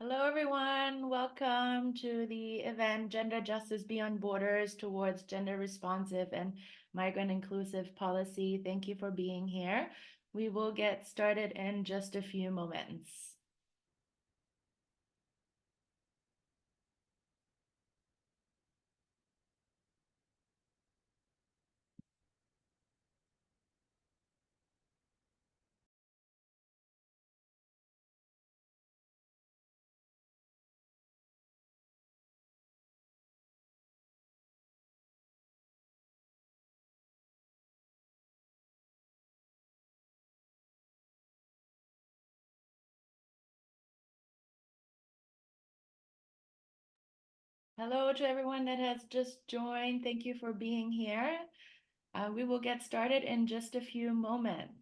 Hello, everyone. Welcome to the event Gender Justice Beyond Borders Towards Gender Responsive and Migrant Inclusive Policy. Thank you for being here. We will get started in just a few moments. Hello to everyone that has just joined. Thank you for being here. We will get started in just a few moments.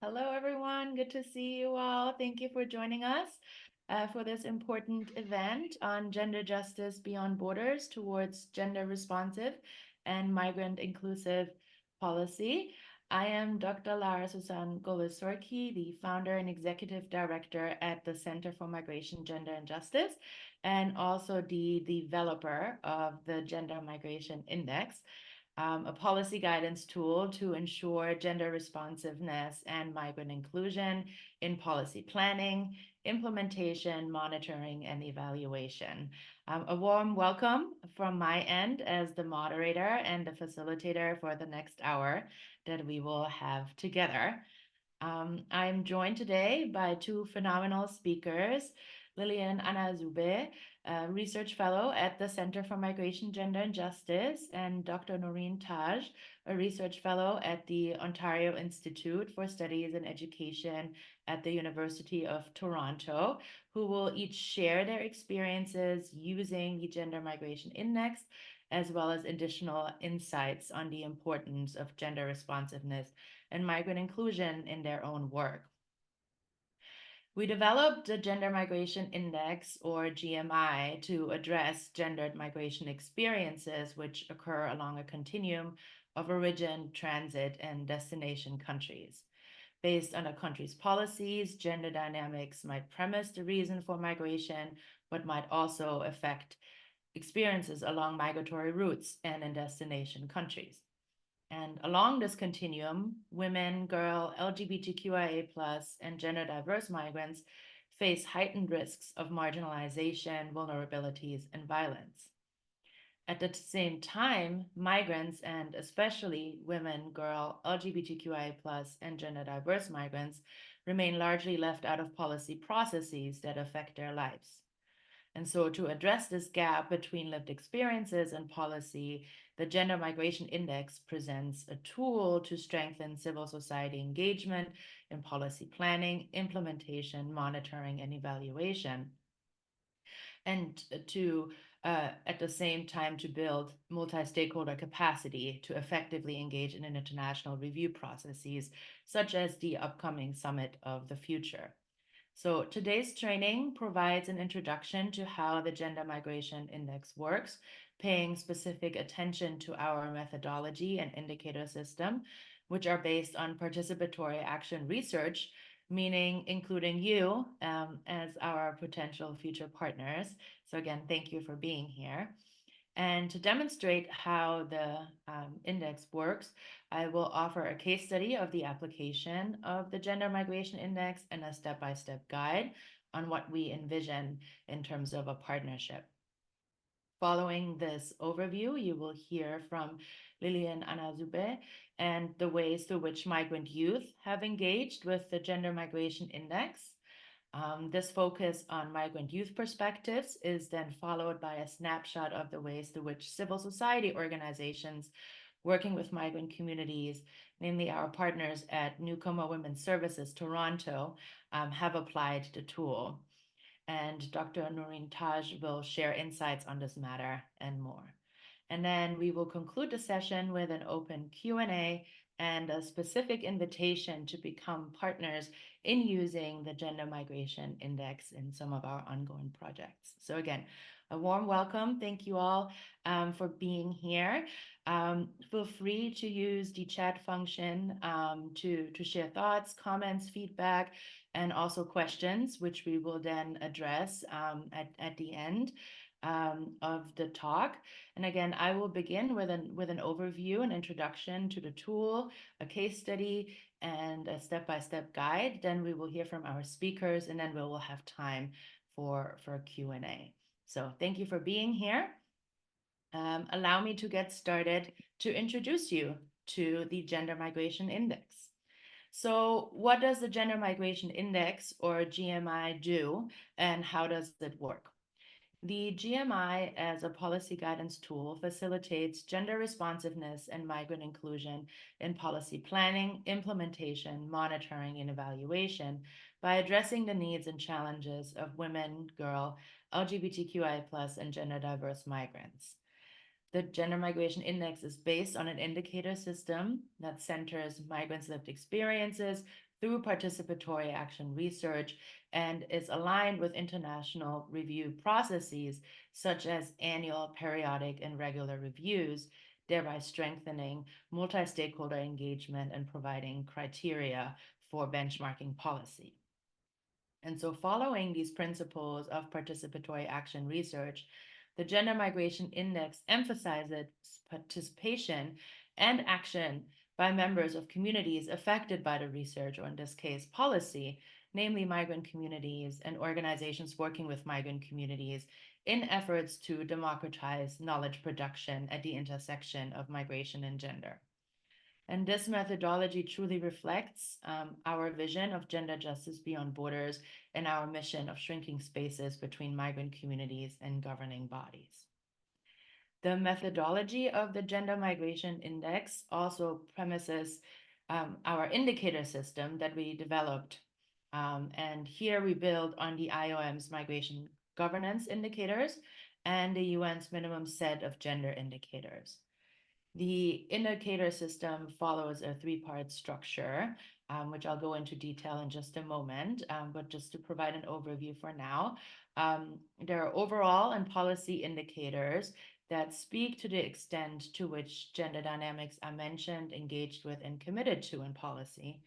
Hello, everyone. Good to see you all. Thank you for joining us for this important event on gender justice beyond borders towards gender responsive and migrant inclusive policy. I am Dr. Lara-Zuzan Golesorkhi, the founder and executive director at the Center for Migration, Gender and Justice, and also the developer of the Gender Migration Index, a policy guidance tool to ensure gender responsiveness and migrant inclusion in policy planning, implementation, monitoring, and evaluation. A warm welcome from my end as the moderator and the facilitator for the next hour that we will have together. I'm joined today by two phenomenal speakers, Lilian Anazube, a research fellow at the Center for Migration, Gender and Justice, and Dr. Norin, a research fellow at the Ontario Institute for Studies in Education at the University of Toronto, who will each share their experiences using the Gender Migration Index, as well as additional insights on the importance of gender responsiveness and migrant inclusion in their own work. We developed the Gender Migration Index, or GMI, to address gendered migration experiences which occur along a continuum of origin, transit, and destination countries. Based on a country's policies, gender dynamics might premise the reason for migration, but might also affect experiences along migratory routes and in destination countries. And along this continuum, women, girl, LGBTQIA+, and gender diverse migrants face heightened risks of marginalization, vulnerabilities, and violence. At the same time, migrants, and especially women, girl, LGBTQIA+, and gender diverse migrants, remain largely left out of policy processes that affect their lives. And so to address this gap between lived experiences and policy, the Gender Migration Index presents a tool to strengthen civil society engagement in policy planning, implementation, monitoring, and evaluation. And to, at the same time, to build multi-stakeholder capacity to effectively engage in international review processes, such as the upcoming Summit of the Future. So today's training provides an introduction to how the Gender Migration Index works, paying specific attention to our methodology and indicator system, which are based on participatory action research, meaning including you as our potential future partners. So again, thank you for being here. And to demonstrate how the index works, I will offer a case study of the application of the Gender Migration Index and a step-by-step guide on what we envision in terms of a partnership. Following this overview, you will hear from Lilian Anazube and the ways through which migrant youth have engaged with the Gender Migration Index. This focus on migrant youth perspectives is then followed by a snapshot of the ways through which civil society organizations working with migrant communities, namely our partners at Newcomer Women's Services Toronto, have applied the tool. And Dr. Norin will share insights on this matter and more. And then we will conclude the session with an open Q&A and a specific invitation to become partners in using the Gender Migration Index in some of our ongoing projects. So again, a warm welcome. Thank you all for being here. Feel free to use the chat function to share thoughts, comments, feedback, and also questions, which we will then address at the end of the talk. And again, I will begin with an overview, an introduction to the tool, a case study, and a step-by-step guide. Then we will hear from our speakers, and then we will have time for Q&A. So thank you for being here. Allow me to get started to introduce you to the Gender Migration Index. So what does the Gender Migration Index, or GMI, do, and how does it work? The GMI, as a policy guidance tool, facilitates gender responsiveness and migrant inclusion in policy planning, implementation, monitoring, and evaluation by addressing the needs and challenges of women, girl, LGBTQI+, and gender diverse migrants. The Gender Migration Index is based on an indicator system that centers migrants' lived experiences through participatory action research and is aligned with international review processes such as annual, periodic, and regular reviews, thereby strengthening multi-stakeholder engagement and providing criteria for benchmarking policy. And so following these principles of participatory action research, the Gender Migration Index emphasizes participation and action by members of communities affected by the research, or in this case, policy, namely migrant communities and organizations working with migrant communities in efforts to democratize knowledge production at the intersection of migration and gender. And this methodology truly reflects our vision of gender justice beyond borders and our mission of shrinking spaces between migrant communities and governing bodies. The methodology of the Gender Migration Index also premises our indicator system that we developed. And here we build on the IOM's migration governance indicators and the UN's minimum set of gender indicators. The indicator system follows a three-part structure, which I'll go into detail in just a moment, but just to provide an overview for now. There are overall and policy indicators that speak to the extent to which gender dynamics are mentioned, engaged with, and committed to in policy,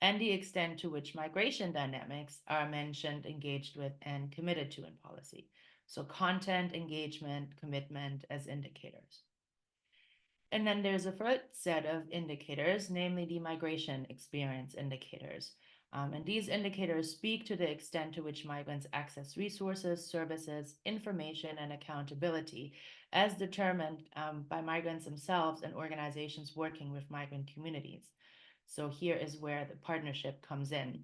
and the extent to which migration dynamics are mentioned, engaged with, and committed to in policy. So content, engagement, commitment as indicators. And then there's a third set of indicators, namely the migration experience indicators. And these indicators speak to the extent to which migrants access resources, services, information, and accountability as determined by migrants themselves and organizations working with migrant communities. So here is where the partnership comes in.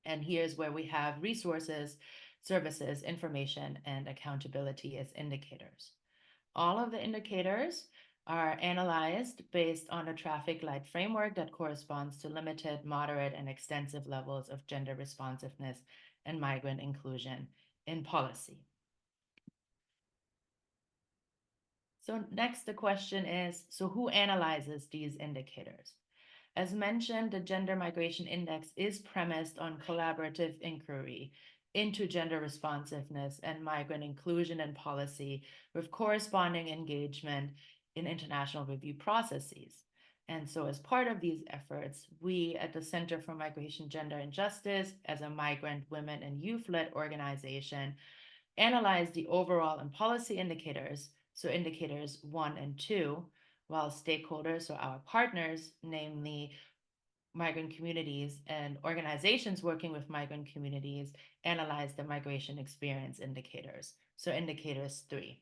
And here's where we have resources, services, information, and accountability as indicators. All of the indicators are analyzed based on a traffic light framework that corresponds to limited, moderate, and extensive levels of gender responsiveness and migrant inclusion in policy. So next, the question is, so who analyzes these indicators? As mentioned, the Gender Migration Index is premised on collaborative inquiry into gender responsiveness and migrant inclusion in policy with corresponding engagement in international review processes. And so as part of these efforts, we at the Center for Migration, Gender, and Justice, as a migrant, women, and youth-led organization, analyze the overall and policy indicators, so indicators 1 and 2, while stakeholders, so our partners, namely migrant communities and organizations working with migrant communities, analyze the migration experience indicators, so indicators 3.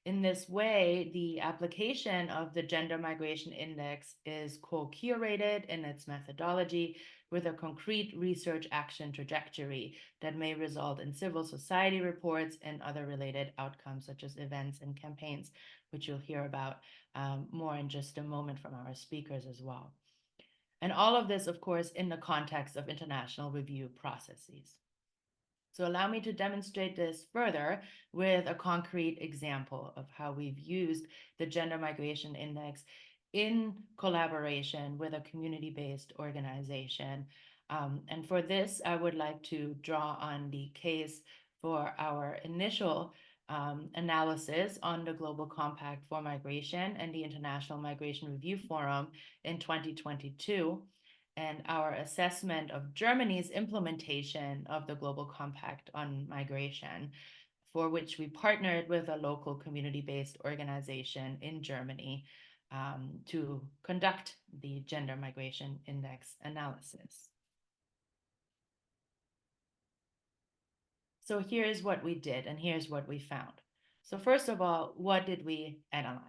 In this way, the application of the Gender Migration Index is co-curated in its methodology with a concrete research action trajectory that may result in civil society reports and other related outcomes, such as events and campaigns, which you'll hear about more in just a moment from our speakers as well. And all of this, of course, in the context of international review processes. So allow me to demonstrate this further with a concrete example of how we've used the Gender Migration Index in collaboration with a community-based organization. And for this, I would like to draw on the case for our initial analysis on the Global Compact for Migration and the International Migration Review Forum in 2022 and our assessment of Germany's implementation of the Global Compact on Migration, for which we partnered with a local community-based organization in Germany to conduct the Gender Migration Index analysis. So here's what we did, and here's what we found. So first of all, what did we analyze?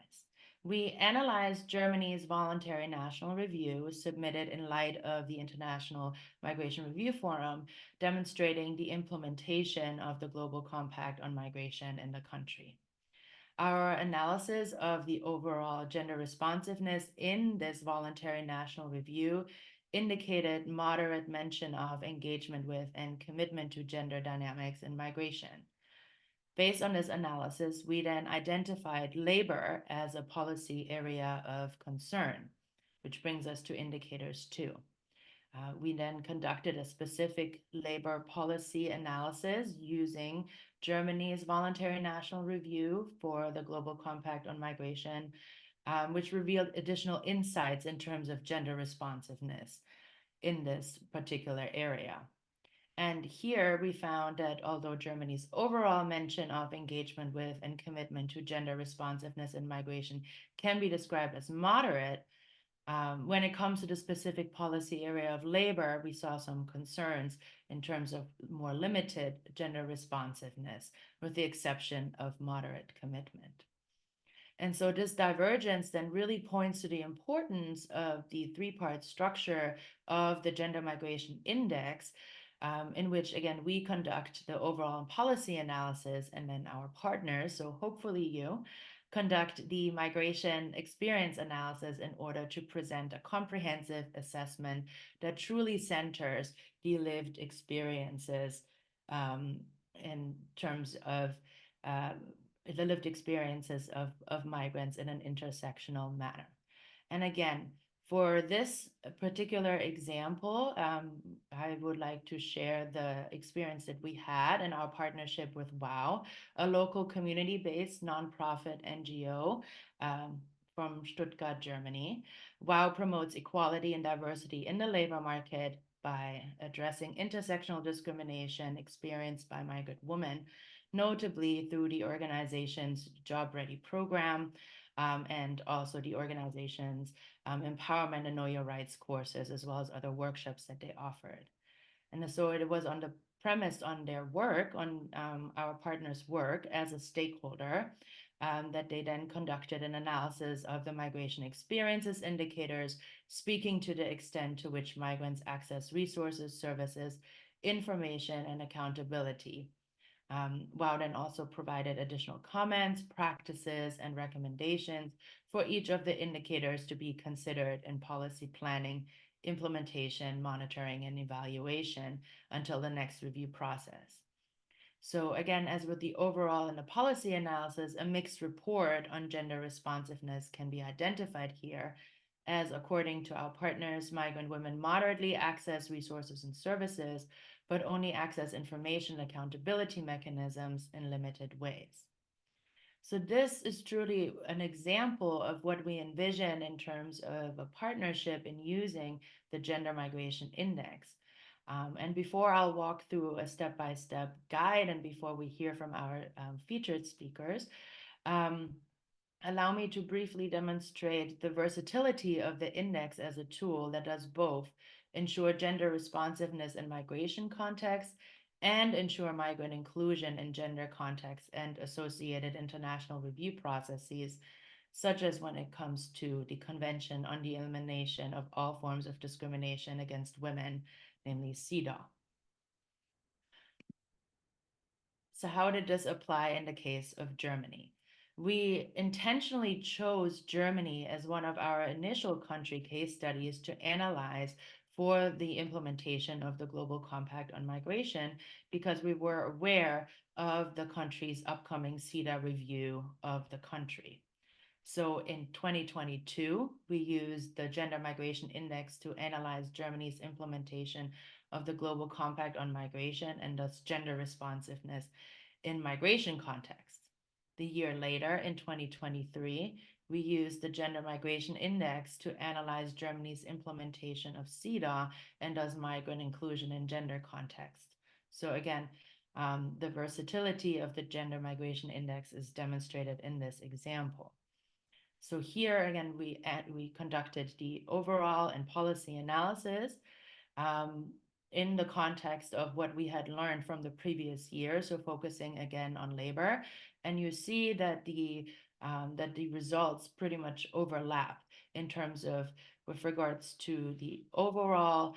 We analyzed Germany's voluntary national review submitted in light of the International Migration Review Forum, demonstrating the implementation of the Global Compact on Migration in the country. Our analysis of the overall gender responsiveness in this voluntary national review indicated moderate mention of engagement with and commitment to gender dynamics in migration. Based on this analysis, we then identified labor as a policy area of concern, which brings us to indicators two. We then conducted a specific labor policy analysis using Germany's voluntary national review for the Global Compact on Migration, which revealed additional insights in terms of gender responsiveness in this particular area. And here we found that although Germany's overall mention of engagement with and commitment to gender responsiveness in migration can be described as moderate, when it comes to the specific policy area of labor, we saw some concerns in terms of more limited gender responsiveness, with the exception of moderate commitment. And so this divergence then really points to the importance of the three-part structure of the Gender Migration Index, in which, again, we conduct the overall policy analysis, and then our partners, so hopefully you, conduct the migration experience analysis in order to present a comprehensive assessment that truly centers the lived experiences in terms of the lived experiences of migrants in an intersectional manner. And again, for this particular example, I would like to share the experience that we had in our partnership with WOW, a local community-based nonprofit NGO from Stuttgart, Germany. WOW promotes equality and diversity in the labor market by addressing intersectional discrimination experienced by migrant women, notably through the organization's Job Ready program, and also the organization's empowerment and know your rights courses, as well as other workshops that they offered. And so it was on the premise on their work, on our partner's work as a stakeholder, that they then conducted an analysis of the migration experiences indicators, speaking to the extent to which migrants access resources, services, information, and accountability. WOW then also provided additional comments, practices, and recommendations for each of the indicators to be considered in policy planning, implementation, monitoring, and evaluation until the next review process. So again, as with the overall and the policy analysis, a mixed report on gender responsiveness can be identified here, as according to our partners, migrant women moderately access resources and services, but only access information and accountability mechanisms in limited ways. So this is truly an example of what we envision in terms of a partnership in using the Gender Migration Index. And before I'll walk through a step-by-step guide and before we hear from our featured speakers, allow me to briefly demonstrate the versatility of the index as a tool that does both ensure gender responsiveness in migration contexts and ensure migrant inclusion in gender context and associated international review processes, such as when it comes to the Convention on the Elimination of All Forms of Discrimination Against Women, namely CEDAW. So how did this apply in the case of Germany? We intentionally chose Germany as one of our initial country case studies to analyze for the implementation of the Global Compact on Migration because we were aware of the country's upcoming CEDAW review of the country. So in 2022, we used the Gender Migration Index to analyze Germany's implementation of the Global Compact on Migration and thus gender responsiveness in migration contexts. The year later, in 2023, we used the Gender Migration Index to analyze Germany's implementation of CEDAW and thus migrant inclusion in gender context. So again, the versatility of the Gender Migration Index is demonstrated in this example. So here again, we conducted the overall and policy analysis um, in the context of what we had learned from the previous year. So focusing again on labor, and you see that the results pretty much overlap in terms of with regards to the overall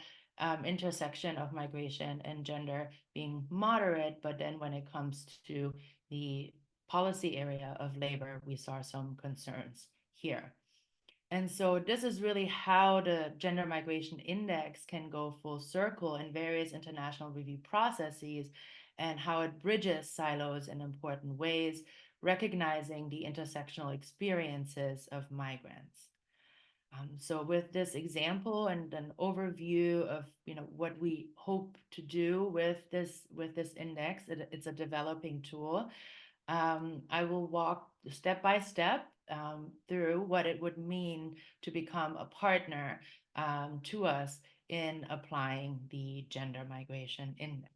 intersection of migration and gender being moderate, but then when it comes to the policy area of labor, we saw some concerns here. And so this is really how the Gender Migration Index can go full circle in various international review processes and how it bridges silos in important ways, recognizing the intersectional experiences of migrants. So with this example and an overview of what we hope to do with this index, it's a developing tool. I will walk step by step through what it would mean to become a partner to us in applying the Gender Migration Index.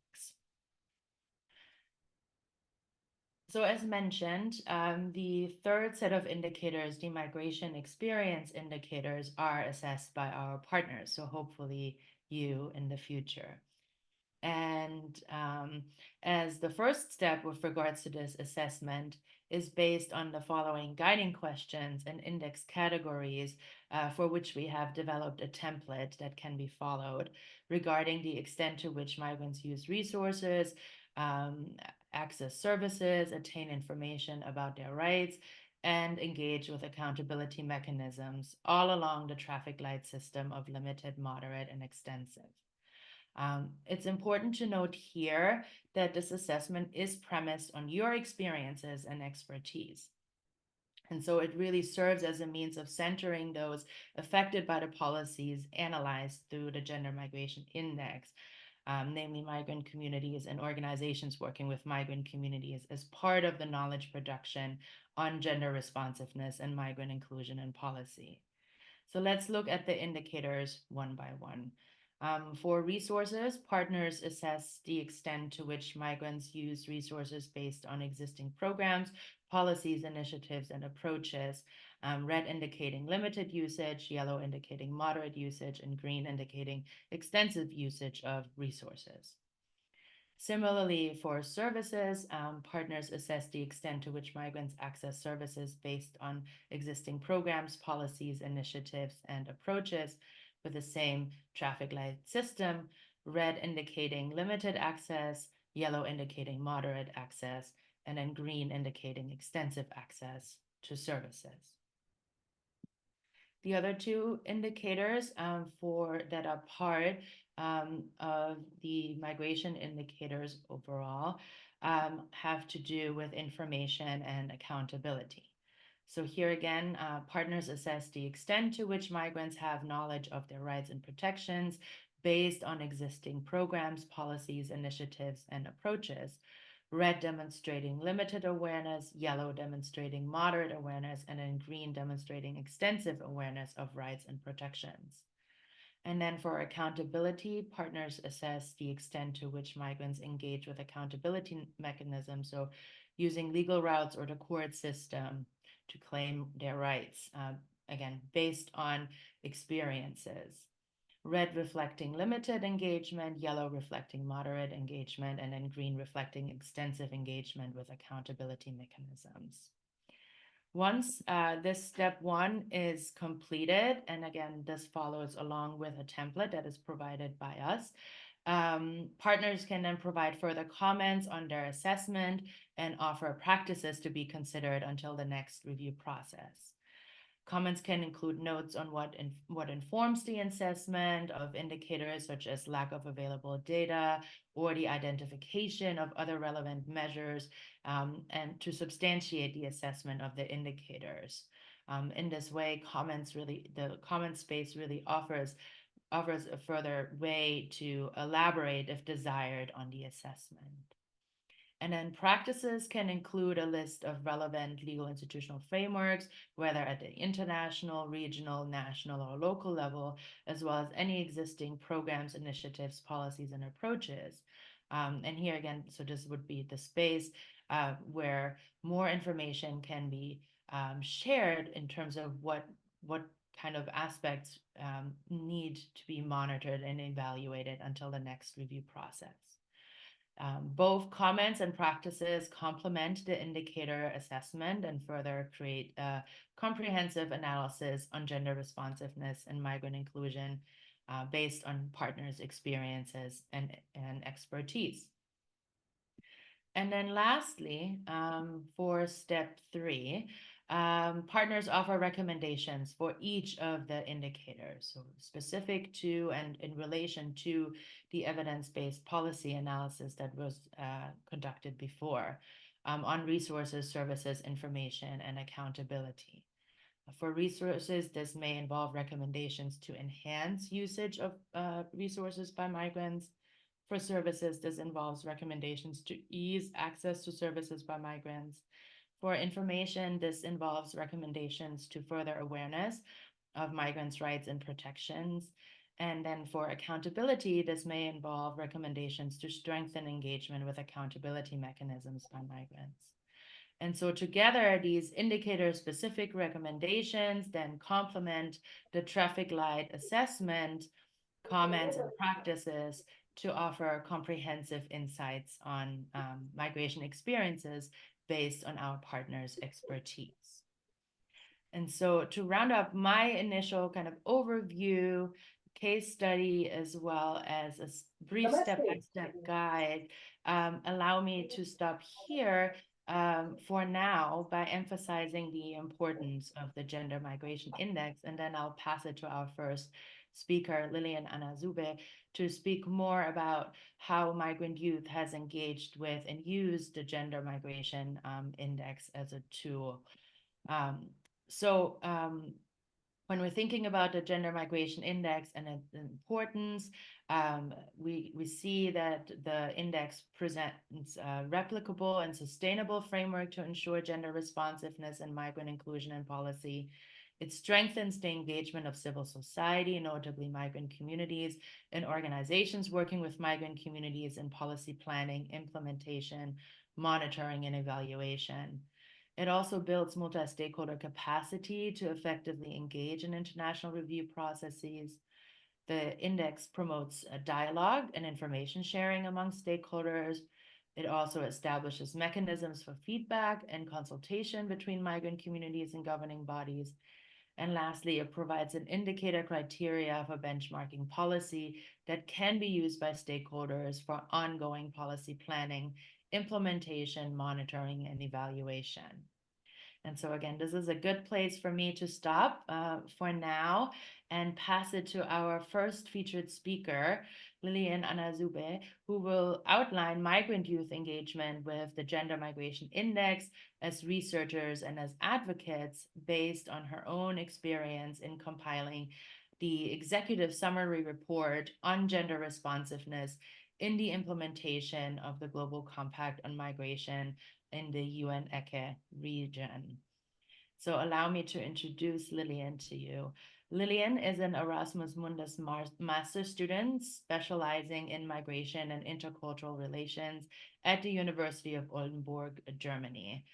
So as mentioned, the third set of indicators, the migration experience indicators, are assessed by our partners. So hopefully you in the future. And as the first step with regards to this assessment is based on the following guiding questions and index categories for which we have developed a template that can be followed regarding the extent to which migrants use resources, access services, attain information about their rights, and engage with accountability mechanisms all along the traffic light system of limited, moderate, and extensive. It's important to note here that this assessment is premised on your experiences and expertise. And so it really serves as a means of centering those affected by the policies analyzed through the Gender Migration Index, namely migrant communities and organizations working with migrant communities as part of the knowledge production on gender responsiveness and migrant inclusion in policy. So let's look at the indicators one by one. For resources, partners assess the extent to which migrants use resources based on existing programs, policies, initiatives, and approaches. Red indicating limited usage, yellow indicating moderate usage, and green indicating extensive usage of resources. Similarly, for services, partners assess the extent to which migrants access services based on existing programs, policies, initiatives, and approaches with the same traffic light system, red indicating limited access, yellow indicating moderate access, and then green indicating extensive access to services. The other two indicators for that are part of the migration indicators overall have to do with information and accountability. So here again, partners assess the extent to which migrants have knowledge of their rights and protections based on existing programs, policies, initiatives, and approaches. Red demonstrating limited awareness, yellow demonstrating moderate awareness, and then green demonstrating extensive awareness of rights and protections. And then for accountability, partners assess the extent to which migrants engage with accountability mechanisms, so using legal routes or the court system to claim their rights, again, based on experiences. red reflecting limited engagement, yellow reflecting moderate engagement, and then green reflecting extensive engagement with accountability mechanisms. Once this step one is completed, and again, this follows along with a template that is provided by us, partners can then provide further comments on their assessment and offer practices to be considered until the next review process. Comments can include notes on what informs the assessment of indicators such as lack of available data or the identification of other relevant measures, and to substantiate the assessment of the indicators. In this way, the comment space really offers a further way to elaborate, if desired, on the assessment. And then practices can include a list of relevant legal institutional frameworks, whether at the international, regional, national, or local level, as well as any existing programs, initiatives, policies, and approaches. And here again, so this would be the space where more information can be shared in terms of what kind of aspects need to be monitored and evaluated until the next review process. Both comments and practices complement the indicator assessment and further create a comprehensive analysis on gender responsiveness and migrant inclusion based on partners' experiences and expertise. And then lastly, for step three, partners offer recommendations for each of the indicators, so specific to and in relation to the evidence-based policy analysis that was conducted before, on resources, services, information, and accountability. For resources, this may involve recommendations to enhance usage of resources by migrants. For services, this involves recommendations to ease access to services by migrants. For information, this involves recommendations to further awareness of migrants' rights and protections. And then for accountability, this may involve recommendations to strengthen engagement with accountability mechanisms by migrants. And so together, these indicator-specific recommendations then complement the traffic light assessment, comments, and practices to offer comprehensive insights on migration experiences based on our partners' expertise. And so to round up my initial kind of overview, case study, as well as a brief step-by-step guide, allow me to stop here for now by emphasizing the importance of the Gender Migration Index, and then I'll pass it to our first speaker, Lilian Anazube, to speak more about how migrant youth has engaged with and used the Gender Migration Index as a tool. When we're thinking about the Gender Migration Index and its importance, we see that the index presents a replicable and sustainable framework to ensure gender responsiveness and migrant inclusion in policy. It strengthens the engagement of civil society, notably migrant communities and organizations working with migrant communities in policy planning, implementation, monitoring, and evaluation. It also builds multi-stakeholder capacity to effectively engage in international review processes. The index promotes a dialogue and information sharing among stakeholders. It also establishes mechanisms for feedback and consultation between migrant communities and governing bodies. And lastly, it provides an indicator criteria for benchmarking policy that can be used by stakeholders for ongoing policy planning, implementation, monitoring, and evaluation. And so again, this is a good place for me to stop for now and pass it to our first featured speaker, Lilian Anazube, who will outline migrant youth engagement with the Gender Migration Index as researchers and as advocates based on her own experience in compiling the executive summary report on gender responsiveness in the implementation of the Global Compact on Migration in the UN ECE region. So allow me to introduce Lilian to you. Lilian is an Erasmus Mundus master student specializing in migration and intercultural relations at the University of Oldenburg, Germany.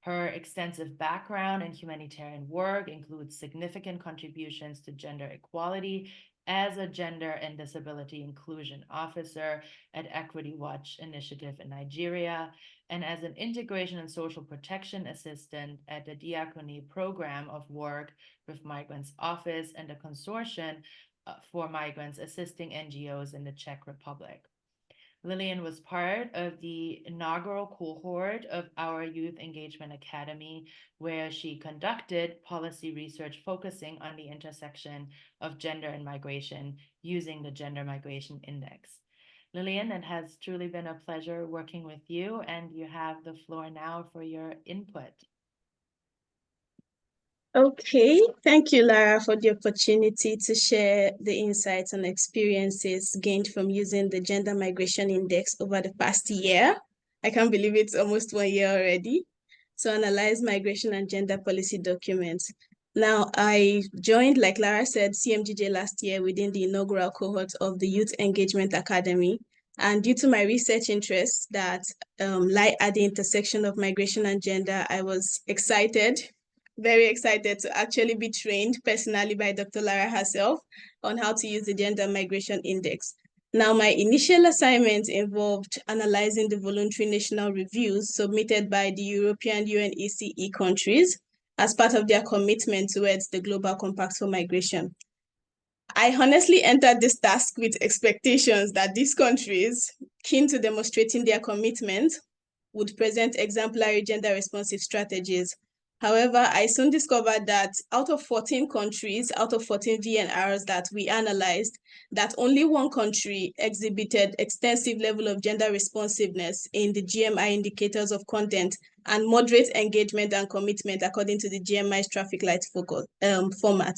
Her extensive background in humanitarian work includes significant contributions to gender equality as a gender and disability inclusion officer at Equity Watch Initiative in Nigeria, and as an integration and social protection assistant at the Diakoni program of work with Migrants Office and a consortium for migrants assisting NGOs in the Czech Republic. Lilian was part of the inaugural cohort of our Youth Engagement Academy, where she conducted policy research focusing on the intersection of gender and migration using the Gender Migration Index. Lilian, it has truly been a pleasure working with you, and you have the floor now for your input. Okay, thank you, Lara, for the opportunity to share the insights and experiences gained from using the Gender Migration Index over the past year. I can't believe it's almost 1 year already. To analyze migration and gender policy documents. Now, I joined, like Lara said, CMGJ last year within the inaugural cohort of the Youth Engagement Academy. And due to my research interests that lie at the intersection of migration and gender, I was excited, very excited to actually be trained personally by Dr. Lara herself on how to use the Gender Migration Index. Now, my initial assignment involved analyzing the voluntary national reviews submitted by the European UNECE countries as part of their commitment towards the Global Compact for Migration. I honestly entered this task with expectations that these countries, keen to demonstrating their commitment, would present exemplary gender-responsive strategies. However, I soon discovered that out of 14 countries, out of 14 VNRs that we analyzed, that only one country exhibited extensive level of gender responsiveness in the GMI indicators of content and moderate engagement and commitment according to the GMI's traffic light format.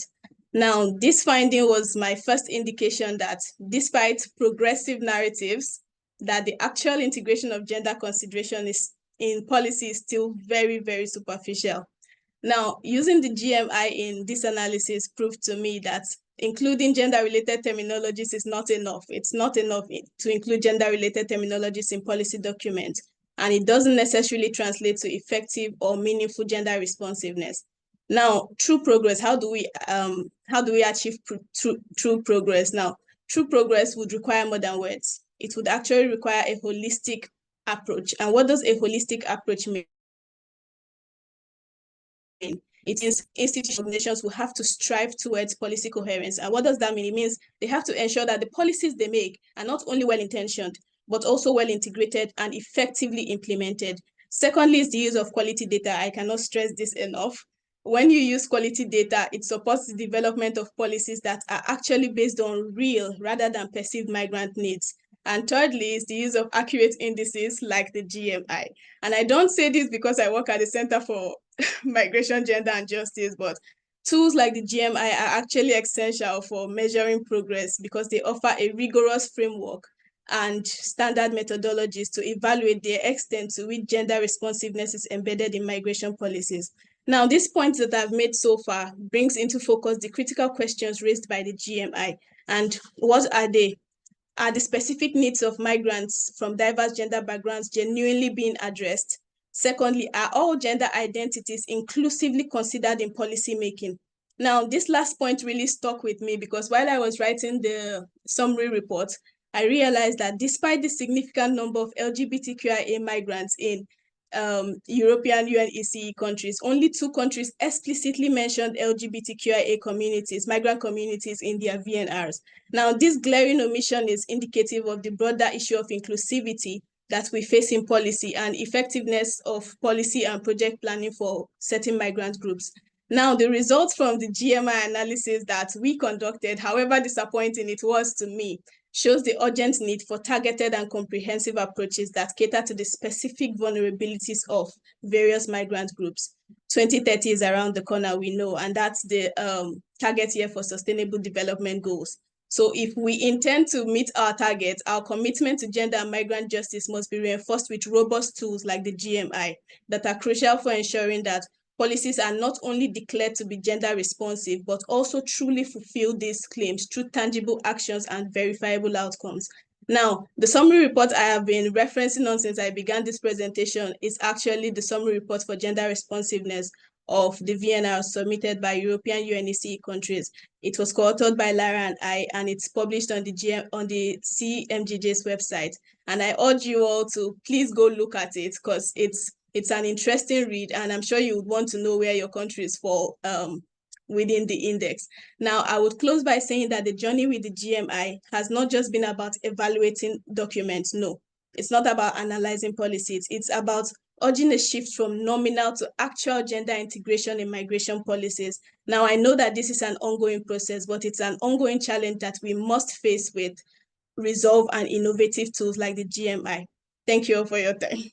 Now, this finding was my first indication that despite progressive narratives, that the actual integration of gender consideration in policy is still very, very superficial. Now, using the GMI in this analysis proved to me that including gender-related terminologies is not enough. It's not enough to include gender-related terminologies in policy documents, and it doesn't necessarily translate to effective or meaningful gender responsiveness. Now, true progress, how do we achieve true progress? Now, true progress would require more than words. It would actually require a holistic approach. And what does a holistic approach mean? It is institutions, organizations will have to strive towards policy coherence. And what does that mean? It means they have to ensure that the policies they make are not only well-intentioned, but also well-integrated and effectively implemented. Secondly is the use of quality data. I cannot stress this enough. When you use quality data, it supports the development of policies that are actually based on real rather than perceived migrant needs. And thirdly is the use of accurate indices like the GMI. And I don't say this because I work at the Center for Migration, Gender, and Justice, but tools like the GMI are actually essential for measuring progress because they offer a rigorous framework and standard methodologies to evaluate the extent to which gender responsiveness is embedded in migration policies. Now, these points that I've made so far brings into focus the critical questions raised by the GMI. And what are they? Are the specific needs of migrants from diverse gender backgrounds genuinely being addressed? Secondly, are all gender identities inclusively considered in policymaking? Now, this last point really stuck with me because while I was writing the summary report, I realized that despite the significant number of LGBTQIA migrants in European UNECE countries, only 2 countries explicitly mentioned LGBTQIA communities, migrant communities in their VNRs. Now, this glaring omission is indicative of the broader issue of inclusivity that we face in policy and effectiveness of policy and project planning for certain migrant groups. Now, the results from the GMI analysis that we conducted, however disappointing it was to me, shows the urgent need for targeted and comprehensive approaches that cater to the specific vulnerabilities of various migrant groups. 2030 is around the corner, we know, and that's the target year for Sustainable Development Goals. So if we intend to meet our targets, our commitment to gender and migrant justice must be reinforced with robust tools like the GMI that are crucial for ensuring that policies are not only declared to be gender responsive, but also truly fulfill these claims through tangible actions and verifiable outcomes. Now, the summary report I have been referencing on since I began this presentation is actually the summary report for gender responsiveness of the VNR submitted by European UNECE countries. It was co-authored by Lara and I, and it's published on the CMGJ's website. And I urge you all to please go look at it, because it's an interesting read, and I'm sure you would want to know where your country is for within the index. Now, I would close by saying that the journey with the GMI has not just been about evaluating documents. No, it's not about analyzing policies. It's about urging a shift from nominal to actual gender integration in migration policies. Now, I know that this is an ongoing process, but it's an ongoing challenge that we must face with resolve and innovative tools like the GMI. Thank you all for your time.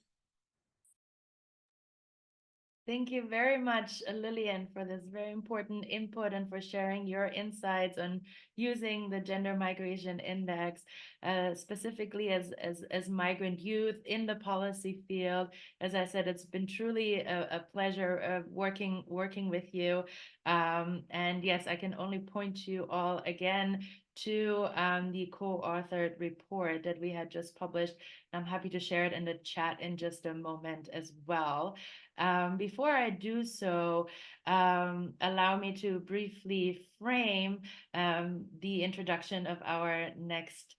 Thank you very much, Lilian, for this very important input and for sharing your insights on using the Gender Migration Index, specifically as migrant youth in the policy field. As I said, it's been truly a pleasure working with you. And yes, I can only point you all again to the co-authored report that we had just published. I'm happy to share it in the chat in just a moment as well. Before I do so, allow me to briefly frame the introduction of our next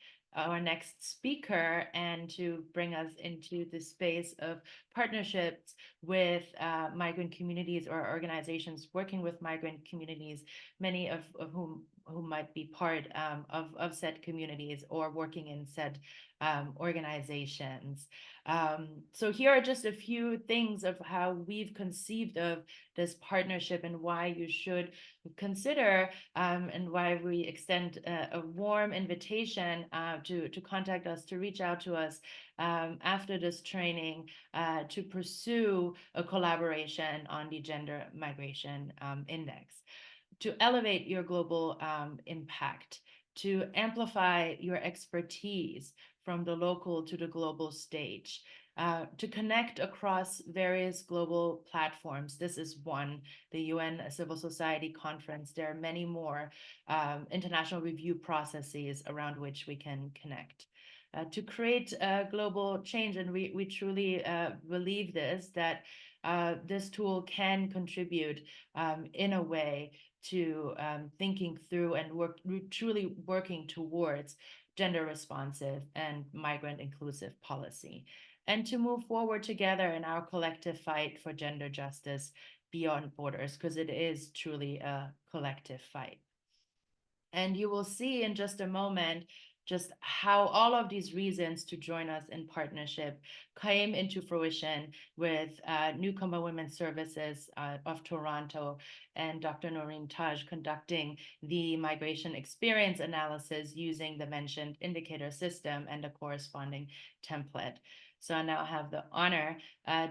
speaker, and to bring us into the space of partnerships with migrant communities or organizations working with migrant communities, many of whom might be part of said communities or working in said organizations. So here are just a few things of how we've conceived of this partnership and why you should consider, and why we extend a warm invitation to contact us, to reach out to us after this training, to pursue a collaboration on the Gender Migration Index, to elevate your global impact, to amplify your expertise from the local to the global stage, to connect across various global platforms. This is one, the UN Civil Society Conference. There are many more international review processes around which we can connect. To create global change, and we truly believe this, that this tool can contribute in a way to thinking through and truly working towards gender responsive and migrant inclusive policy, and to move forward together in our collective fight for gender justice beyond borders, because it is truly a collective fight. And you will see in just a moment just how all of these reasons to join us in partnership came into fruition with Newcomer Women's Services of Toronto and Dr. Norin conducting the migration experience analysis using the mentioned indicator system and the corresponding template. So I now have the honor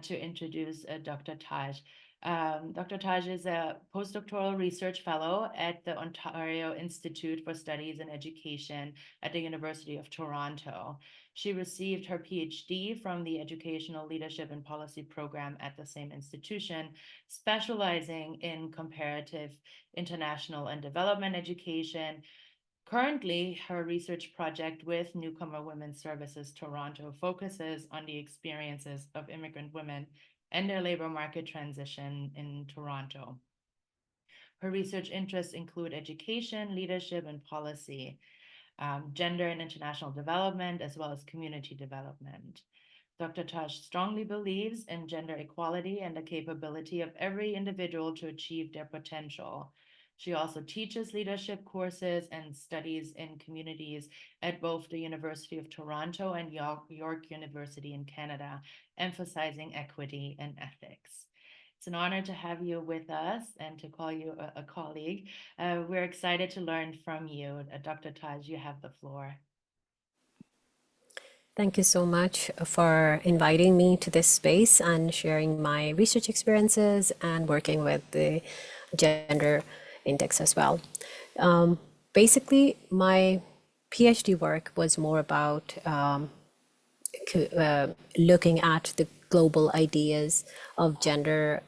to introduce Dr. Taj. Dr. Taj is a postdoctoral research fellow at the Ontario Institute for Studies in Education at the University of Toronto. She received her PhD from the Educational Leadership and Policy program at the same institution, specializing in comparative international and development education. Currently, her research project with Newcomer Women's Services Toronto focuses on the experiences of immigrant women and their labor market transition in Toronto. Her research interests include education, leadership, and policy, gender and international development, as well as community development. Dr. Taj strongly believes in gender equality and the capability of every individual to achieve their potential. She also teaches leadership courses and studies in communities at both the University of Toronto and York University in Canada, emphasizing equity and ethics. It's an honor to have you with us and to call you a colleague. We're excited to learn from you. Dr. Taj, you have the floor. Thank you so much for inviting me to this space and sharing my research experiences and working with the gender index as well. Basically, my PhD work was more about looking at the global ideas of gender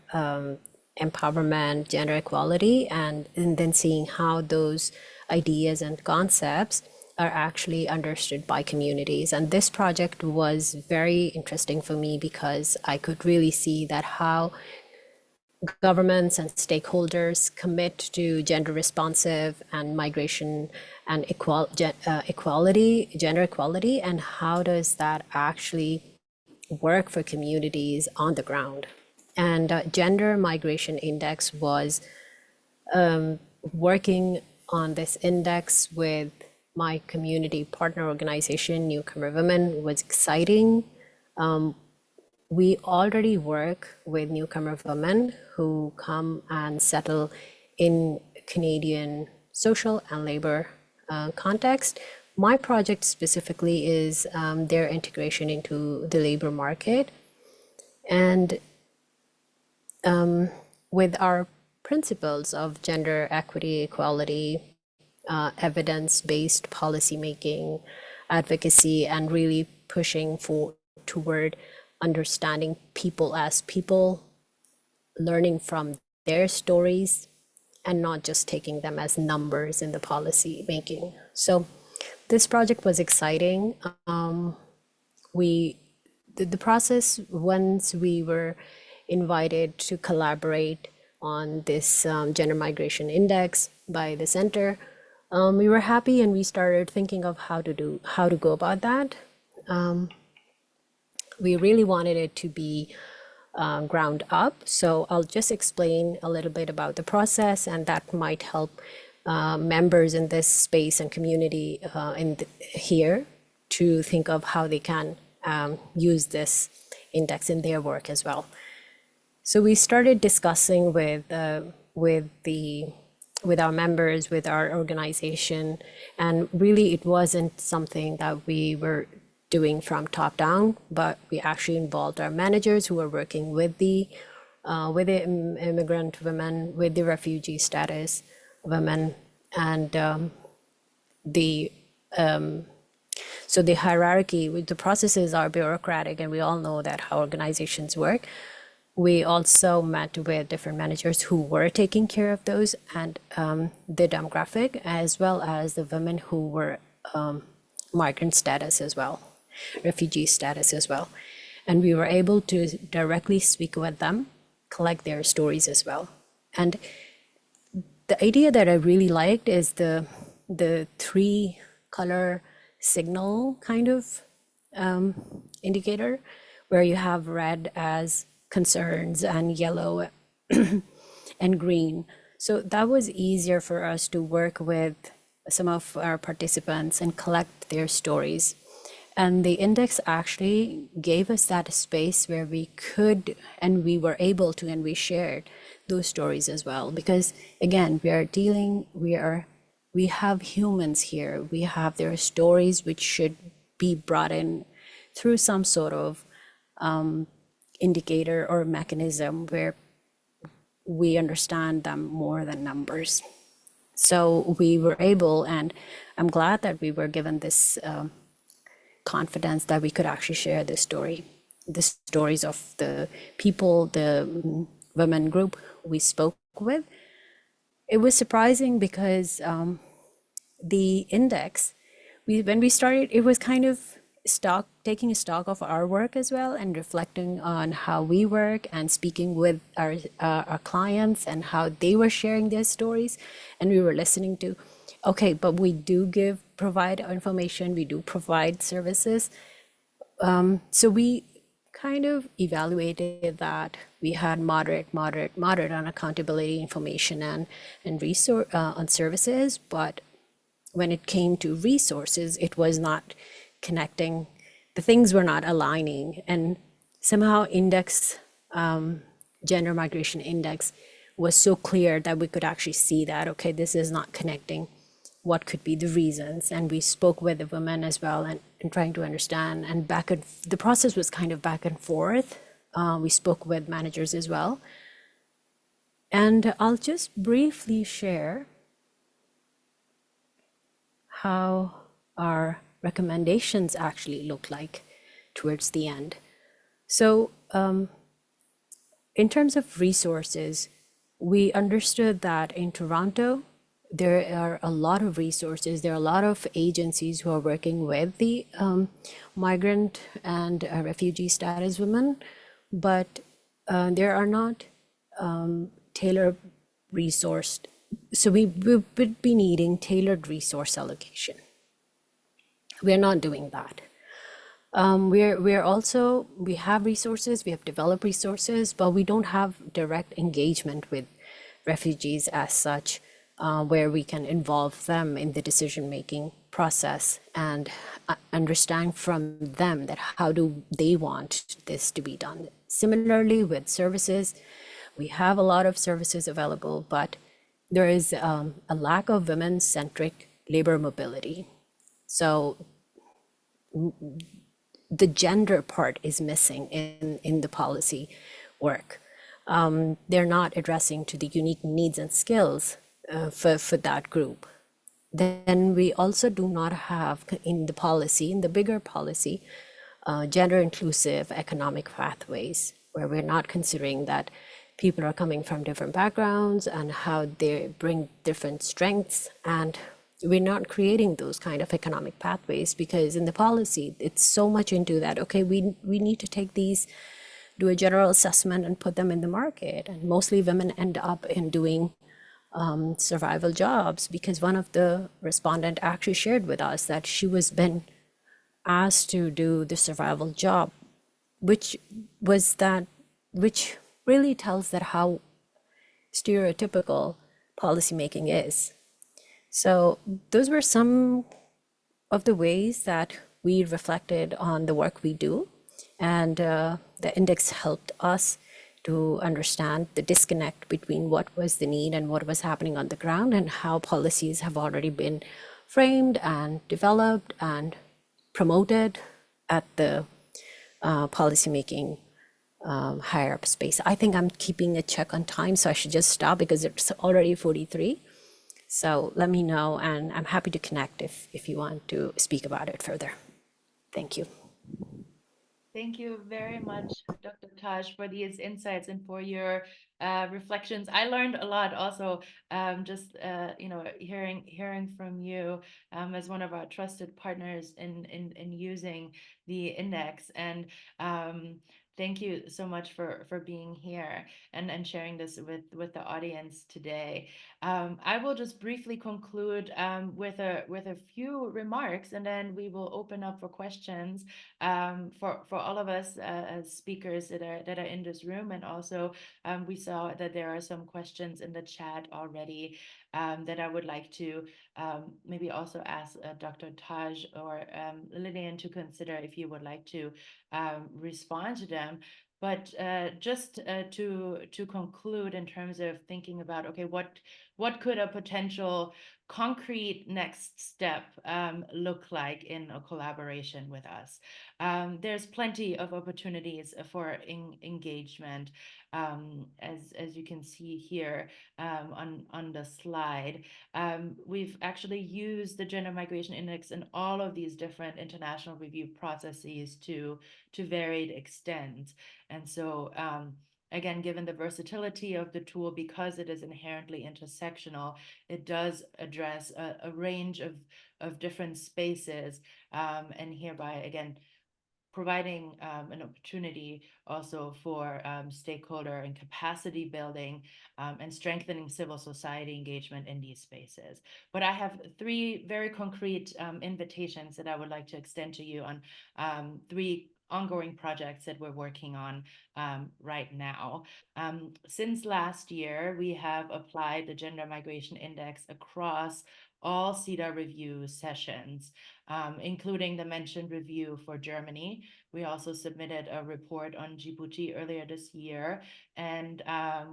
empowerment, gender equality, and then seeing how those ideas and concepts are actually understood by communities. And this project was very interesting for me because I could really see that how governments and stakeholders commit to gender responsive and migration and equality, gender equality, and how does that actually work for communities on the ground? And Gender Migration Index was working on this index with my community partner organization, Newcomer Women, was exciting. We already work with newcomer women who come and settle in Canadian social and labor context. My project specifically is their integration into the labor market. And with our principles of gender equity, equality, evidence-based policymaking, advocacy, and really pushing toward understanding people as people, learning from their stories, and not just taking them as numbers in the policy making. So this project was exciting. The process, once we were invited to collaborate on this Gender Migration Index by the center, we were happy, and we started thinking of how to go about that. We really wanted it to be ground up. So I'll just explain a little bit about the process, and that might help members in this space and community here to think of how they can use this index in their work as well. So we started discussing with our members, with our organization, and really it wasn't something that we were doing from top down, but we actually involved our managers who were working with the immigrant women, with the refugee status women, and so the hierarchy, the processes are bureaucratic, and we all know that how organizations work. We also met with different managers who were taking care of those, and the demographic, as well as the women who were migrant status as well, refugee status as well. And we were able to directly speak with them, collect their stories as well. And the idea that I really liked is the 3-color signal kind of indicator, where you have red as concerns and yellow and green. So that was easier for us to work with some of our participants and collect their stories. And the index actually gave us that space where we could, and we were able to, and we shared those stories as well. Because again, we have humans here. We have their stories, which should be brought in through some sort of indicator or mechanism where we understand them more than numbers. So we were able, and I'm glad that we were given this confidence that we could actually share this story, the stories of the people, the women group we spoke with. It was surprising because the index, when we started, it was kind of taking a stock of our work as well, and reflecting on how we work and speaking with our clients and how they were sharing their stories. And we were listening to, okay, but we do provide information, we do provide services. So we kind of evaluated that we had moderate on accountability, information, and resource on services, but when it came to resources, it was not connecting. The things were not aligning, and somehow Gender Migration Index was so clear that we could actually see that, okay, this is not connecting. What could be the reasons? And we spoke with the women as well, and trying to understand, and the process was kind of back and forth. We spoke with managers as well. And I'll just briefly share how our recommendations actually look like towards the end. So in terms of resources, we understood that in Toronto, there are a lot of resources. There are a lot of agencies who are working with the migrant and refugee status women, but there are not tailor resourced. So we would be needing tailored resource allocation. We're not doing that. We have resources, we have developed resources, but we don't have direct engagement with refugees as such, where we can involve them in the decision-making process and understand from them that how do they want this to be done. Similarly with services, we have a lot of services available, but there is a lack of women-centric labor mobility. So the gender part is missing in the policy work. They're not addressing to the unique needs and skills for that group. Then we also do not have in the policy, in the bigger policy, gender-inclusive economic pathways, where we're not considering that people are coming from different backgrounds and how they bring different strengths, and we're not creating those kind of economic pathways because in the policy, it's so much into that, okay, we need to take these, do a general assessment and put them in the market. And mostly women end up in doing survival jobs because one of the respondent actually shared with us that she was been asked to do the survival job, which really tells that how stereotypical policymaking is. So those were some of the ways that we reflected on the work we do. And the index helped us to understand the disconnect between what was the need and what was happening on the ground and how policies have already been framed and developed and promoted at the policymaking higher up space. I think I'm keeping a check on time, so I should just stop because it's already 43. So let me know, and I'm happy to connect if you want to speak about it further. Thank you. Thank you very much, Dr. Taj, for these insights and for your reflections. I learned a lot also, just hearing from you as one of our trusted partners in using the index. And thank you so much for being here and sharing this with the audience today. I will just briefly conclude with a few remarks, and then we will open up for questions for all of us as speakers that are in this room. And also we saw that there are some questions in the chat already that I would like to maybe also ask Dr. Taj or Lilian to consider if you would like to respond to them. But just to conclude in terms of thinking about, okay, what could a potential concrete next step look like in a collaboration with us? There's plenty of opportunities for engagement, as you can see here on the slide. We've actually used the Gender Migration Index in all of these different international review processes to varied extents. And so again, given the versatility of the tool, because it is inherently intersectional, it does address a range of different spaces, and hereby, again, providing an opportunity also for stakeholder and capacity building and strengthening civil society engagement in these spaces. But I have three very concrete invitations that I would like to extend to you on three ongoing projects that we're working on right now. Since last year, we have applied the Gender Migration Index across all CEDA review sessions, including the mentioned review for Germany. We also submitted a report on Djibouti earlier this year, and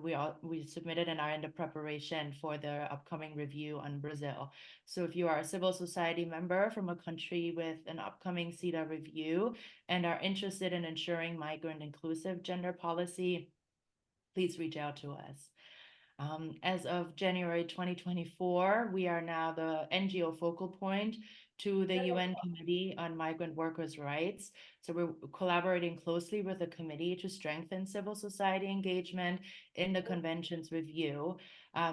we submitted and are in the preparation for the upcoming review on Brazil. So if you are a civil society member from a country with an upcoming CEDA review and are interested in ensuring migrant-inclusive gender policy, please reach out to us. As of January 2024, we are now the NGO focal point to the UN Committee on Migrant Workers' Rights. So we're collaborating closely with the committee to strengthen civil society engagement in the convention's review.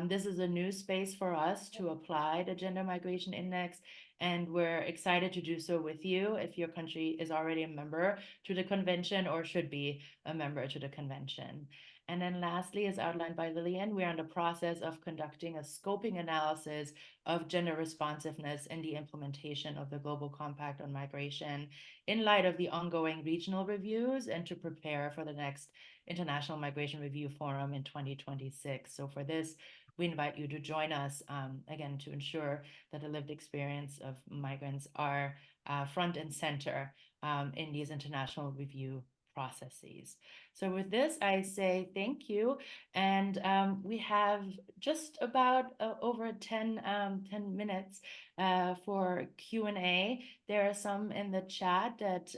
This is a new space for us to apply the Gender Migration Index, and we're excited to do so with you if your country is already a member to the convention or should be a member to the convention. And then lastly, as outlined by Lilian, we're in the process of conducting a scoping analysis of gender responsiveness in the implementation of the Global Compact on Migration in light of the ongoing regional reviews and to prepare for the next International Migration Review Forum in 2026. So for this, we invite you to join us again to ensure that the lived experience of migrants are front and center in these international review processes. So with this, I say thank you. And we have just about over 10 minutes for Q&A. There are some in the chat that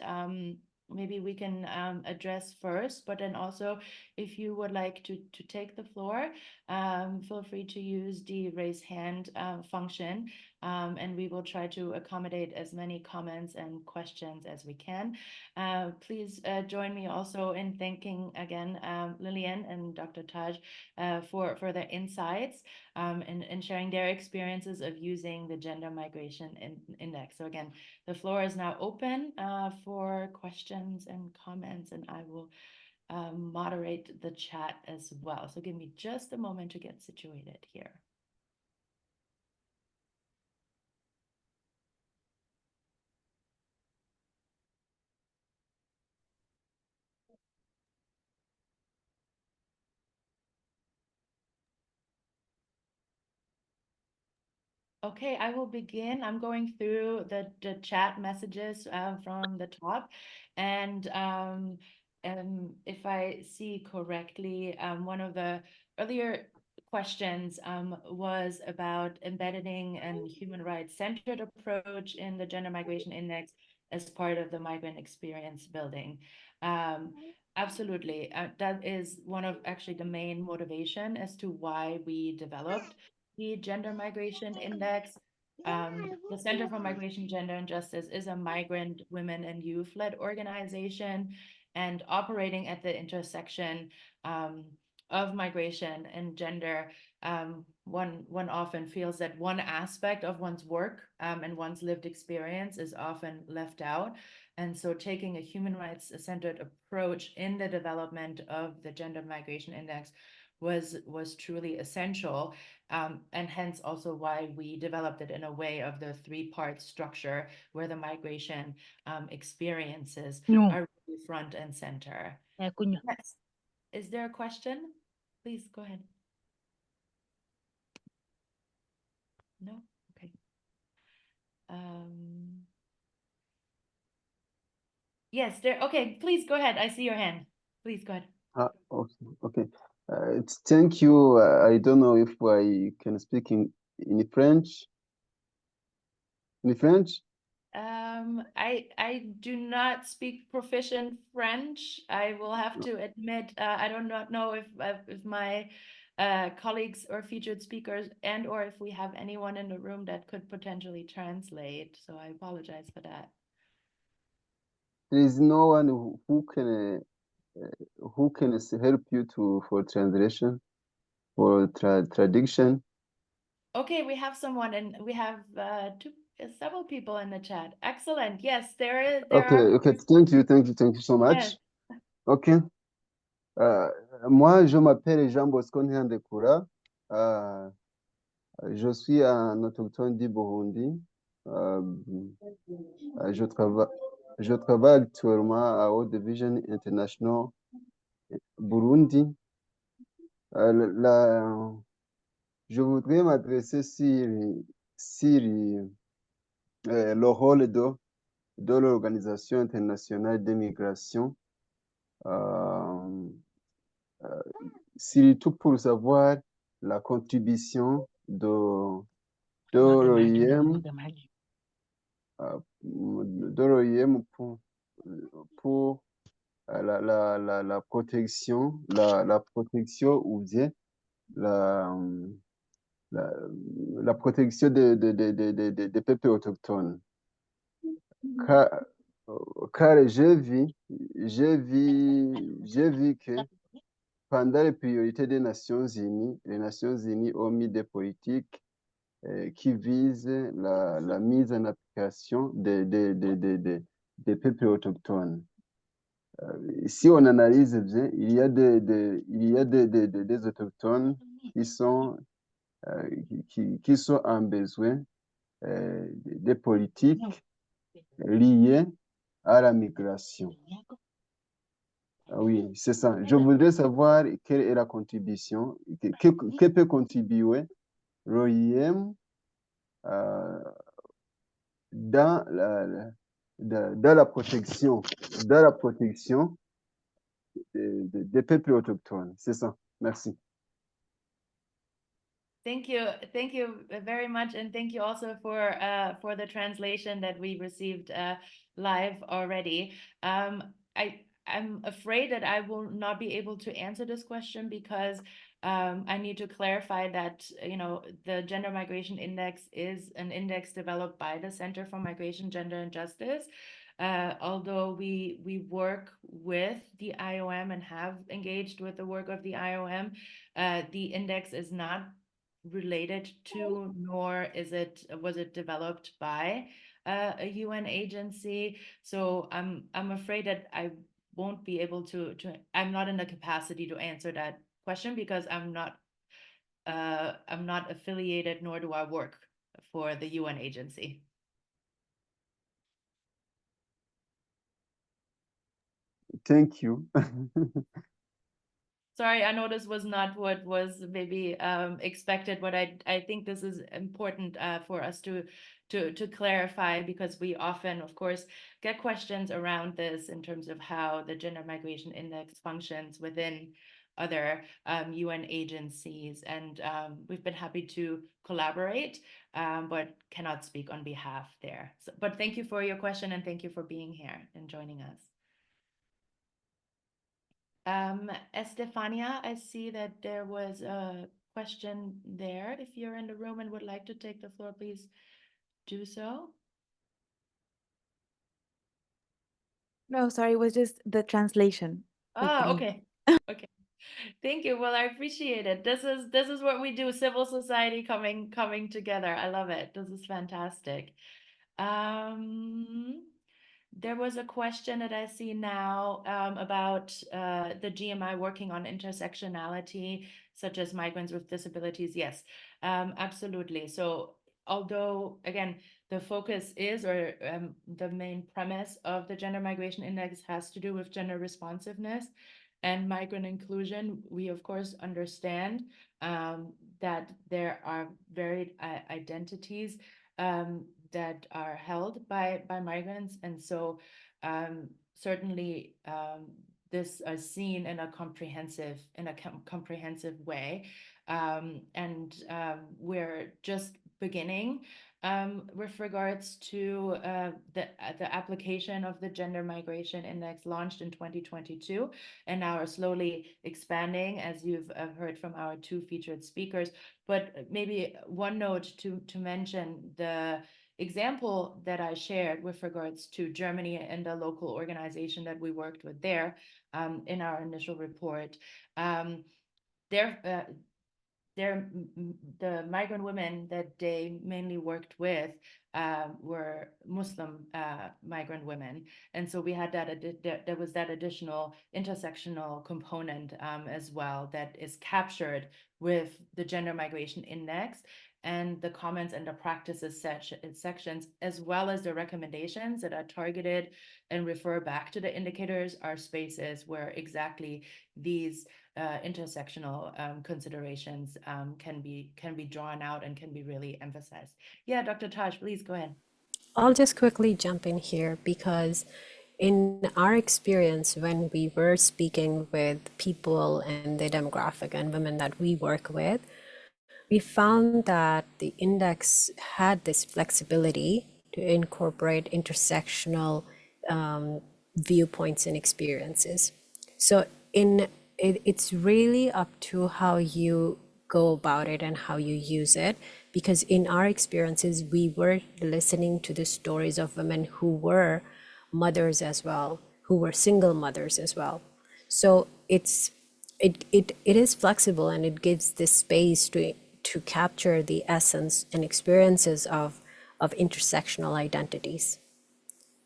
maybe we can address first, but then also if you would like to take the floor, feel free to use the raise hand function, and we will try to accommodate as many comments and questions as we can. Please join me also in thanking again Lilian and Dr. Taj for their insights and sharing their experiences of using the Gender Migration Index. So again, the floor is now open for questions and comments, and I will moderate the chat as well. So give me just a moment to get situated here. Okay, I will begin. I'm going through the chat messages from the top. And if I see correctly, one of the earlier questions was about embedding and human rights centered approach in the Gender Migration Index as part of the migrant experience building. Absolutely. That is one of actually the main motivation as to why we developed the Gender Migration Index. The Center for Migration, Gender, and Justice is a migrant, women, and youth-led organization and operating at the intersection of migration and gender. One often feels that one aspect of one's work and one's lived experience is often left out. And so taking a human rights centered approach in the development of the Gender Migration Index was truly essential, and hence also why we developed it in a way of the three-part structure where the migration experiences are really front and center. Yes. Is there a question? Please go ahead. No? Okay. Yes, there. Okay, please go ahead. I see your hand. Please go ahead. Okay. Thank you. I don't know if I can speak in French. In French? I do not speak proficient French. I will have to admit, I do not know if my colleagues or featured speakers and or if we have anyone in the room that could potentially translate. So I apologize for that. There is no one who can help you for translation, for traduction. Okay, we have someone, and we have several people in the chat. Excellent. Yes, there are. Okay. Thank you so much. Yes. Okay. Moi, je m'appelle Jean Bosco Ndiandekura. Je suis un autochtone du Burundi. Je travaille actuellement à World Division International Burundi. Je voudrais m'adresser sur le rôle de l'Organisation internationale des migrations, surtout pour savoir la contribution de l'OIM pour la protection, la protection ou bien la protection des peuples autochtones. Car j'ai vu que pendant les priorités des Nations Unies, les Nations Unies ont mis des politiques qui visent la mise en application des peuples autochtones. Si on analyse bien, il y a des autochtones qui sont en besoin des politiques liées à la migration. Ah oui, c'est ça. Je voudrais savoir quelle est la contribution, que peut contribuer l'OIM dans la protection des peuples autochtones. C'est ça. Merci. Thank you very much, and thank you also for the translation that we received live already. I'm afraid that I will not be able to answer this question because I need to clarify that the Gender Migration Index is an index developed by the Center for Migration, Gender and Justice. Although we work with the IOM and have engaged with the work of the IOM, the index is not related to, nor was it developed by a UN agency. So I'm afraid that I won't be able to I'm not in the capacity to answer that question because I'm not affiliated, nor do I work for the UN agency. Thank you. Sorry, I know this was not what was maybe expected, but I think this is important for us to clarify, because we often, of course, get questions around this in terms of how the Gender Migration Index functions within other UN agencies. And we've been happy to collaborate, but cannot speak on behalf there. So, but thank you for your question, and thank you for being here and joining us. Estefania, I see that there was a question there. If you're in the room and would like to take the floor, please do so. No, sorry, it was just the translation. Okay. Okay. Thank you. Well, I appreciate it. This is what we do, civil society coming together. I love it. This is fantastic. There was a question that I see now about the GMI working on intersectionality, such as migrants with disabilities. Yes, absolutely. So although, again, the focus is, or the main premise of the Gender Migration Index has to do with gender responsiveness and migrant inclusion, we of course understand that there are varied identities that are held by migrants, and so certainly this is seen in a comprehensive way, and we're just beginning with regards to the application of the Gender Migration Index, launched in 2022, and now are slowly expanding, as you've heard from our two featured speakers. But maybe one note to mention the example that I shared with regards to Germany and the local organization that we worked with there in our initial report. The migrant women that they mainly worked with were Muslim migrant women, and so we had there was that additional intersectional component as well that is captured with the Gender Migration Index, and the comments and the practices sections, as well as the recommendations that are targeted and refer back to the indicators, are spaces where exactly these intersectional considerations can be drawn out and can be really emphasized. Yeah, Dr. Taj, please go ahead. I'll just quickly jump in here, because in our experience, when we were speaking with people and the demographic and women that we work with, we found that the index had this flexibility to incorporate intersectional viewpoints and experiences. So it's really up to how you go about it and how you use it, because in our experiences, we were listening to the stories of women who were mothers as well, who were single mothers as well. So it is flexible, and it gives this space to capture the essence and experiences of intersectional identities.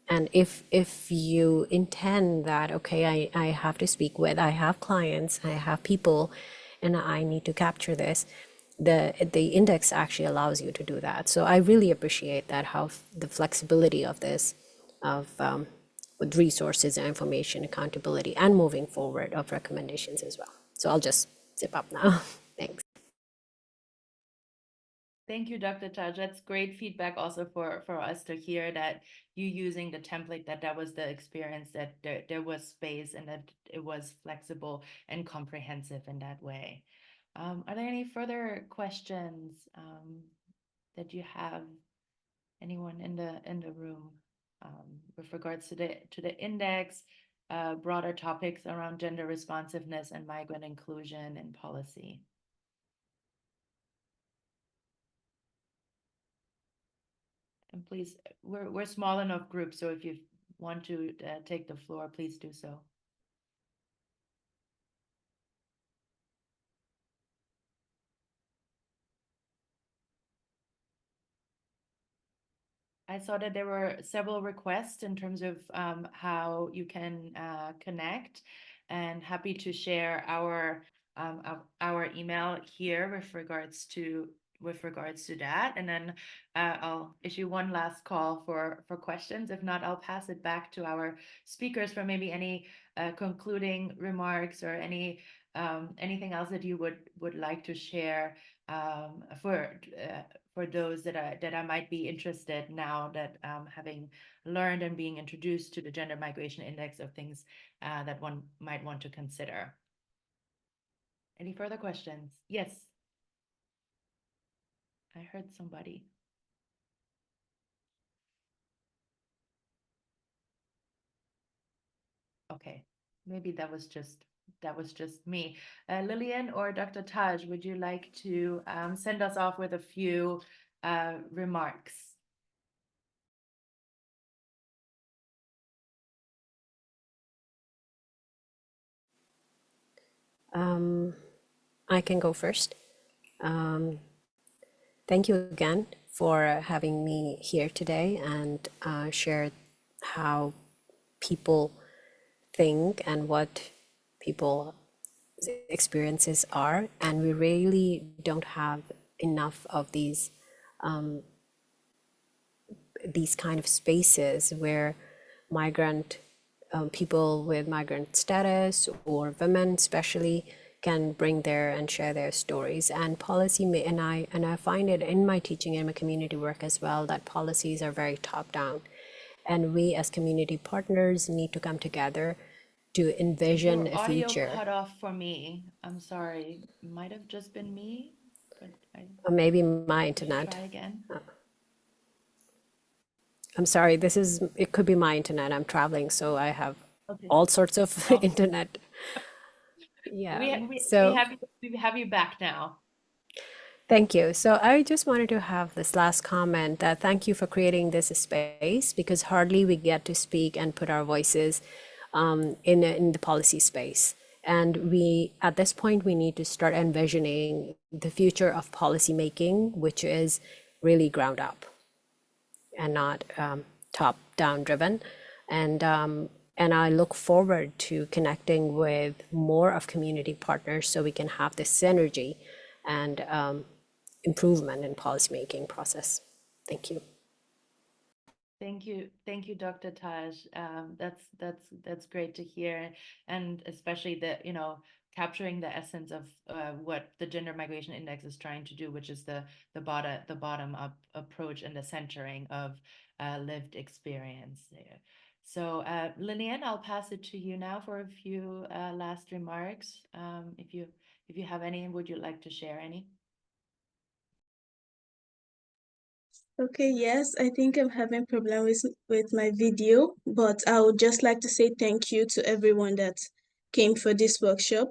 And if you intend that, okay, I have to speak with, I have clients, I have people, and I need to capture this, the index actually allows you to do that. So I really appreciate that, how the flexibility of this, of with resources and information, accountability, and moving forward of recommendations as well. So I'll just zip up now. Thanks. Thank you, Dr. Taj. That's great feedback also for us to hear that you using the template, that was the experience, that there was space and that it was flexible and comprehensive in that way. Are there any further questions that you have? Anyone in the room with regards to the index, broader topics around gender responsiveness and migrant inclusion in policy? And please, we're small enough group, so if you want to take the floor, please do so. I saw that there were several requests in terms of how you can connect, and happy to share our email here with regards to that, and then I'll issue one last call for questions. If not, I'll pass it back to our speakers for maybe any concluding remarks or anything else that you would like to share for those that I might be interested now that having learned and being introduced to the Gender Migration Index, of things that one might want to consider. Any further questions? Yes. I heard somebody. Okay, maybe that was just me. Lilian or Dr. Taj, would you like to send us off with a few remarks? I can go first. Thank you again for having me here today and share how people think and what people's experiences are. And we really don't have enough of these kind of spaces where migrant people with migrant status, or women especially, can bring their and share their stories. And policy and I find it in my teaching and my community work as well, that policies are very top down, and we as community partners need to come together to envision Your a audio future. cut off for me. I'm sorry. Might have just been me, but Or maybe my internet. try again. I'm sorry, it could be my internet. I'm traveling, so I have Okay. all sorts of Oh. internet. Yeah. We have you back now. Thank you. So I just wanted to have this last comment, that thank you for creating this space, because hardly we get to speak and put our voices in the policy space. And at this point, we need to start envisioning the future of policy making, which is really ground up and not top down driven. And I look forward to connecting with more of community partners so we can have this synergy and improvement in policymaking process. Thank you. Thank you, Dr. Taj. That's great to hear, and especially that, capturing the essence of what the Gender Migration Index is trying to do, which is the bottom up approach and the centering of lived experience there. So Lilian, I'll pass it to you now for a few last remarks. If you have any, would you like to share any? Okay, yes, I think I'm having problems with my video, but I would just like to say thank you to everyone that came for this workshop.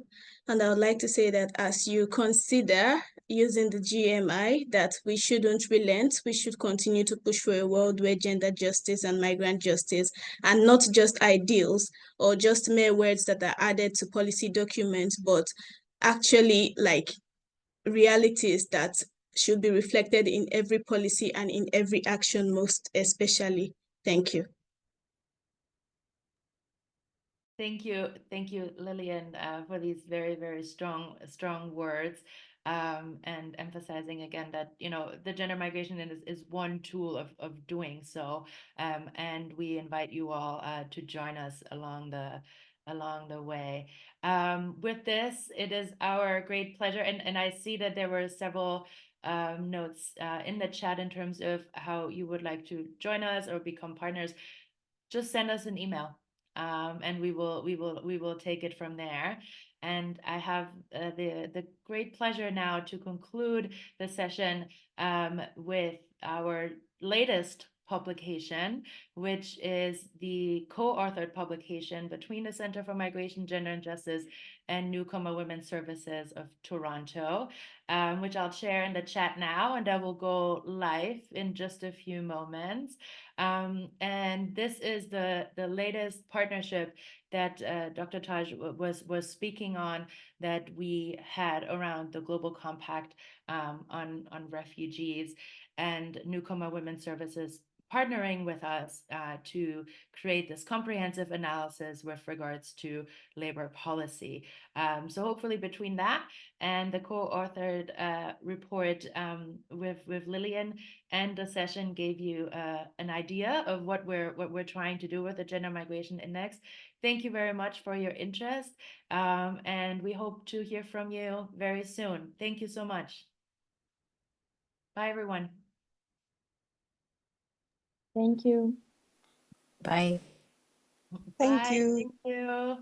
And I would like to say that as you consider using the GMI, that we shouldn't relent. We should continue to push for a world where gender justice and migrant justice are not just ideals or just mere words that are added to policy documents, but actually like realities that should be reflected in every policy and in every action, most especially. Thank you. Thank you, Lilian, for these very, very strong words, and emphasizing again that the gender migration is one tool of doing so, and we invite you all to join us along the way. With this, it is our great pleasure, and I see that there were several notes in the chat in terms of how you would like to join us or become partners. Just send us an email, and we will take it from there. And I have the great pleasure now to conclude the session with our latest publication, which is the co-authored publication between the Center for Migration, Gender and Justice and Newcomer Women's Services of Toronto, which I'll share in the chat now, and that will go live in just a few moments. And this is the latest partnership that Dr. Taj was speaking on, that we had around the Global Compact on refugees, and Newcomer Women's Services partnering with us to create this comprehensive analysis with regards to labor policy. So hopefully between that and the co-authored report with Lilian, and the session gave you an idea of what we're trying to do with the Gender Migration Index. Thank you very much for your interest, and we hope to hear from you very soon. Thank you so much. Bye, everyone. Thank you. Bye. Bye. Thank you. Thank you.